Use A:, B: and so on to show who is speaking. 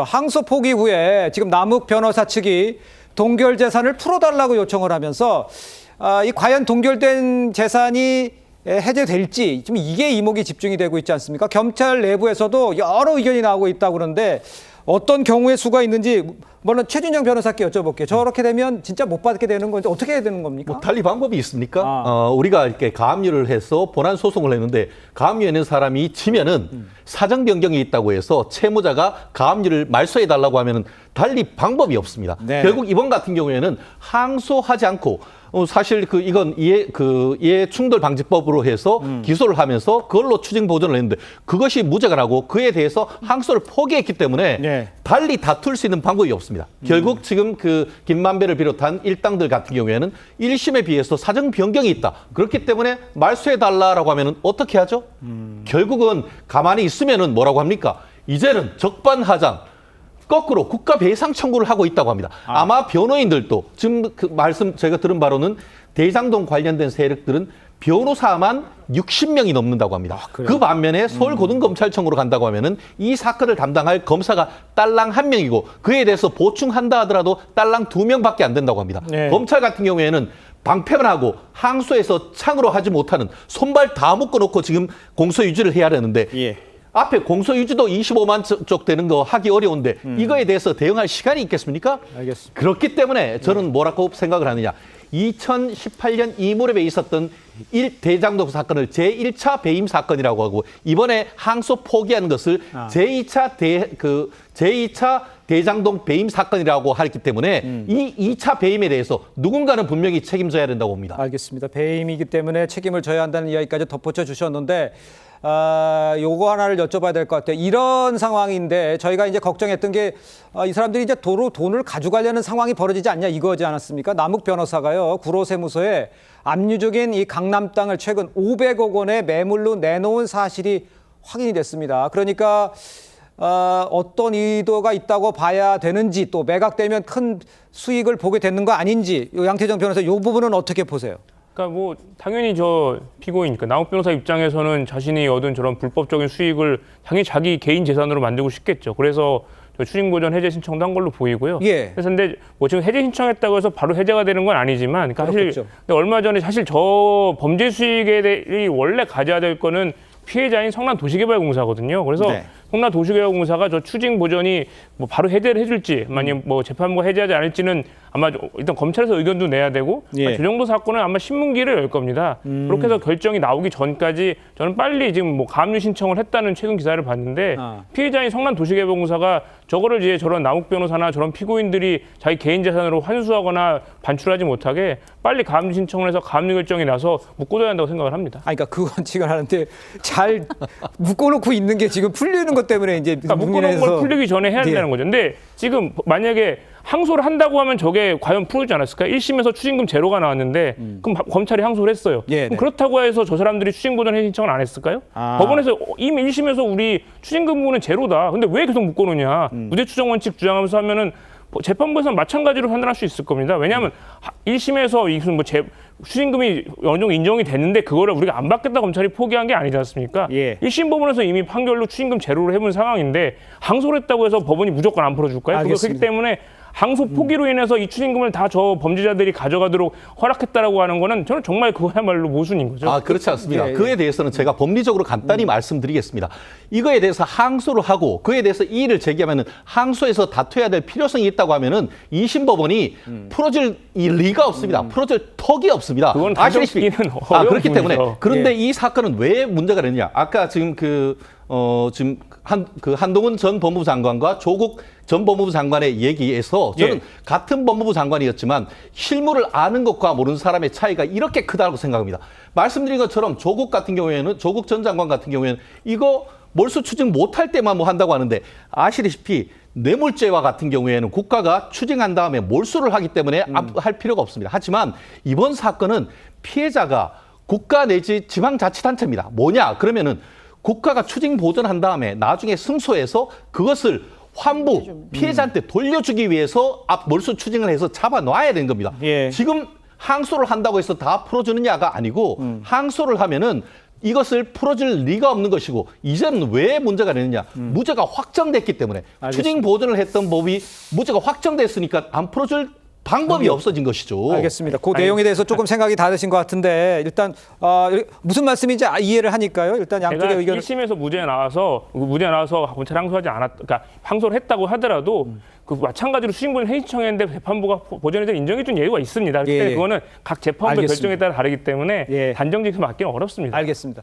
A: 항소 포기 후에 지금 남욱 변호사 측이 동결 재산을 풀어달라고 요청을 하면서 이 과연 동결된 재산이 해제될지 지금 이게 이목이 집중이 되고 있지 않습니까? 경찰 내부에서도 여러 의견이 나오고 있다고 그러는데 어떤 경우의 수가 있는지 물론 최준영 변호사께 여쭤볼게요. 저렇게 되면 진짜 못 받게 되는 건지 어떻게 해야 되는 겁니까?
B: 뭐 달리 방법이 있습니까? 우리가 이렇게 가압류를 해서 본안 소송을 했는데 가압류에 있는 사람이 지면은 사정 변경이 있다고 해서 채무자가 가압류를 말소해 달라고 하면은 달리 방법이 없습니다.
A: 네.
B: 결국 이번 같은 경우에는 항소하지 않고 사실 이건 이해 충돌 방지법으로 해서 기소를 하면서 그걸로 추징 보전을 했는데 그것이 무죄가 나고 그에 대해서 항소를 포기했기 때문에
A: 네.
B: 달리 다툴 수 있는 방법이 없습니다. 결국 지금 김만배를 비롯한 일당들 같은 경우에는 1심에 비해서 사정 변경이 있다. 그렇기 때문에 말소해달라고 하면은 어떻게 하죠? 결국은 가만히 있으면은 뭐라고 합니까? 이제는 적반하장. 거꾸로 국가 배상 청구를 하고 있다고 합니다. 아마 변호인들도 지금 말씀 제가 들은 바로는 대장동 관련된 세력들은 변호사만 60명이 넘는다고 합니다. 그 반면에 서울고등검찰청으로 간다고 하면은 이 사건을 담당할 검사가 딸랑 1명이고 그에 대해서 보충한다 하더라도 딸랑 2명밖에 안 된다고 합니다.
A: 네.
B: 검찰 같은 경우에는 방패만 하고 항소에서 창으로 하지 못하는 손발 다 묶어놓고 지금 공소 유지를 해야 되는데 앞에 공소유지도 25만 쪽 되는 거 하기 어려운데 이거에 대해서 대응할 시간이 있겠습니까?
A: 알겠습니다.
B: 그렇기 때문에 저는 뭐라고 생각을 하느냐. 2018년 이 무렵에 있었던 대장동 사건을 제1차 배임 사건이라고 하고 이번에 항소 포기한 것을 제2차 대장동 배임 사건이라고 하기 때문에 이 2차 배임에 대해서 누군가는 분명히 책임져야 된다고 봅니다.
A: 알겠습니다. 배임이기 때문에 책임을 져야 한다는 이야기까지 덧붙여 주셨는데 요거 하나를 여쭤봐야 될 것 같아요. 이런 상황인데 저희가 이제 걱정했던 게 이 사람들이 이제 도로 돈을 가져가려는 상황이 벌어지지 않냐 이거지 않았습니까? 남욱 변호사가요. 구로세무서에 압류적인 이 강남 땅을 최근 500억 원의 매물로 내놓은 사실이 확인이 됐습니다. 그러니까 어떤 의도가 있다고 봐야 되는지 또 매각되면 큰 수익을 보게 되는 거 아닌지 양태정 변호사 이 부분은 어떻게 보세요?
C: 그러니까 뭐 당연히 저 피고인, 남욱 변호사 입장에서는 자신이 얻은 저런 불법적인 수익을 당연히 자기 개인 재산으로 만들고 싶겠죠. 그래서 저 추징 보전 해제 신청도 한 걸로 보이고요.
A: 예.
C: 그래서 근데 뭐 지금 해제 신청했다고 해서 바로 해제가 되는 건 아니지만, 그러니까 사실 근데 얼마 전에 사실 저 범죄 수익에 대해 원래 가져야 될 거는 피해자인 성남도시개발공사거든요. 그래서 성남도시개발공사가 저 추징 보전이 뭐 바로 해제를 해줄지, 만약 뭐 재판부가 해제하지 않을지는 아마 일단 검찰에서 의견도 내야 되고, 저 정도 사건은 아마 신문기를 열 겁니다. 그렇게 해서 결정이 나오기 전까지 저는 빨리 지금 뭐 가압류 신청을 했다는 최근 기사를 봤는데 피해자인 성남도시개발공사가 저거를 이제 저런 남욱 변호사나 저런 피고인들이 자기 개인 재산으로 환수하거나 반출하지 못하게 빨리 가압류 신청을 해서 가압류 결정이 나서 묶어둬야 한다고 생각을 합니다.
A: 그러니까 그건 지금 하는데 잘 묶어놓고 있는 게 지금 풀리는 것 때문에 이제
C: 그러니까 묶어놓은 걸 풀리기 전에 해야 된다는 거죠. 근데 지금 만약에 항소를 한다고 하면 저게 과연 풀리지 않았을까? 1심에서 추징금 제로가 나왔는데 그럼 검찰이 항소를 했어요. 그럼 그렇다고 해서 저 사람들이 추징보전 해제 신청을 안 했을까요? 법원에서 이미 1심에서 우리 추징금 부분은 제로다. 근데 왜 계속 묶어놓냐? 무죄추정 원칙 주장하면서 하면은 재판부에서는 마찬가지로 판단할 수 있을 겁니다. 왜냐하면 1심에서 무슨 추징금이 어느 정도 인정이 됐는데 그거를 우리가 안 받겠다 검찰이 포기한 게 아니지 않습니까? 1심 법원에서 이미 판결로 추징금 제로를 해본 상황인데 항소를 했다고 해서 법원이 무조건 안 풀어줄까요? 그렇기 때문에 항소 포기로 인해서 이 추징금을 다 저 범죄자들이 가져가도록 허락했다라고 하는 거는 저는 정말 그거야말로 모순인 거죠.
B: 그렇지 않습니다. 그에 대해서는 제가 법리적으로 간단히 말씀드리겠습니다. 이거에 대해서 항소를 하고 그에 대해서 이의를 제기하면은 항소에서 다투어야 될 필요성이 있다고 하면은 2심 법원이 풀어줄 리가 없습니다. 풀어줄 턱이 없습니다.
C: 그건 다시기는 어려운
B: 그렇기 때문에
C: 부분이죠.
B: 그런데 이 사건은 왜 문제가 되느냐? 아까 지금 지금 한동훈 전 법무부 장관과 조국 전 법무부 장관의 얘기에서 저는 같은 법무부 장관이었지만 실무를 아는 것과 모르는 사람의 차이가 이렇게 크다고 생각합니다. 말씀드린 것처럼 조국 전 장관 같은 경우에는 이거 몰수 추징 못할 때만 뭐 한다고 하는데 아시다시피 뇌물죄와 같은 경우에는 국가가 추징한 다음에 몰수를 하기 때문에 할 필요가 없습니다. 하지만 이번 사건은 피해자가 국가 내지 지방자치단체입니다. 뭐냐? 그러면은 국가가 추징 보전한 다음에 나중에 승소해서 그것을 환부 피해자한테 돌려주기 위해서 몰수 추징을 해서 잡아놔야 되는 겁니다. 지금 항소를 한다고 해서 다 풀어주느냐가 아니고 항소를 하면은 이것을 풀어줄 리가 없는 것이고 이제는 왜 문제가 되느냐. 무죄가 확정됐기 때문에
A: 알겠습니다.
B: 추징 보전을 했던 법이 무죄가 확정됐으니까 안 풀어줄 방법이 없어진 것이죠.
A: 알겠습니다. 그 내용에 대해서 조금 생각이 다르신 것 같은데 일단 무슨 말씀인지 이해를 하니까요. 일단 양쪽의
C: 제가
A: 의견을
C: 1심에서 무죄 나와서 검찰 항소하지 않았, 그러니까 항소를 했다고 하더라도 그 마찬가지로 추징보전 회의 신청했는데 재판부가 보전에 대해 인정해준 예우가 있습니다. 그렇기 때문에 그거는 각 재판부의
A: 알겠습니다.
C: 결정에 따라 다르기 때문에
A: 예.
C: 단정지어서 맞기는 어렵습니다.
A: 알겠습니다.